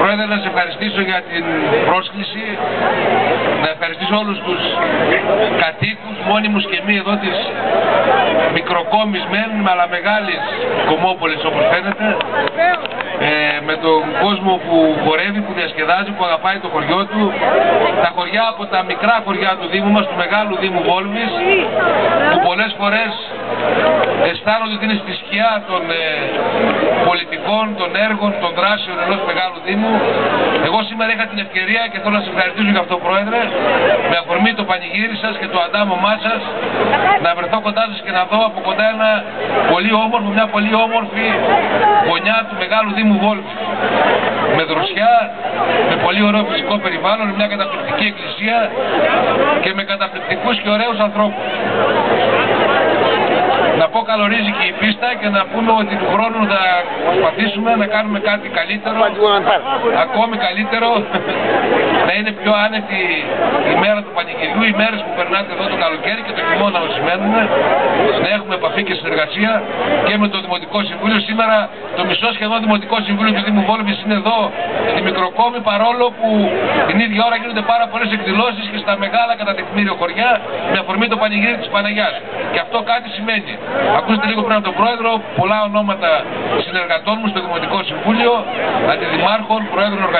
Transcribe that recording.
Πρόεδρε, να σε ευχαριστήσω για την πρόσκληση, να ευχαριστήσω όλους τους κατοίκους, μόνιμους και μη εδώ της μικροκόμης μεν, αλλά μεγάλης κομμόπολης όπως φαίνεται, με τον κόσμο που χορεύει, που διασκεδάζει, που αγαπάει το χωριό του, τα χωριά από τα μικρά χωριά του Δήμου μας, του μεγάλου Δήμου Βόλβης, που πολλές φορές αισθάνονται ότι είναι στη σκιά των πολιτικών, των έργων, των δράσεων ενός μεγάλου Δήμου. Εγώ σήμερα είχα την ευκαιρία και θέλω να σας ευχαριστήσω για αυτό, Πρόεδρε, με αφορμή το πανηγύρι σας και το αντάμωμά σας, να βρεθώ κοντά σας και να δω από κοντά μια πολύ όμορφη γωνιά του μεγάλου Δήμου Βόλβης. Με δροσιά, με πολύ ωραίο φυσικό περιβάλλον, μια καταπληκτική εκκλησία και με καταπληκτικούς και ωραίους ανθρώπους. Να πω, καλορίζει και η πίστα και να πούμε ότι του χρόνου θα προσπαθήσουμε να κάνουμε κάτι καλύτερο, ακόμη καλύτερο, να είναι πιο άνετη η μέρα του πανηγυριού, οι μέρες που περνάτε εδώ το καλοκαίρι και το χειμώνα όσοι μένουν, να έχουμε επαφή και συνεργασία και με το Δημοτικό Συμβούλιο. Σήμερα το μισό σχεδόν Δημοτικό Συμβούλιο του Δήμου Βόλβης είναι εδώ στη Μικροκόμη, παρόλο που την ίδια ώρα γίνονται πάρα πολλές εκδηλώσεις και στα μεγάλα κατά τεκμήριο χωριά με αφορμή το πανηγύρι της Παναγιάς. Και αυτό κάτι σημαίνει. Ακούστε λίγο πριν από τον Πρόεδρο, πολλά ονόματα συνεργατών μου στο Δημοτικό Συμβούλιο, αντιδημάρχων, Προέδρων οργανισμών.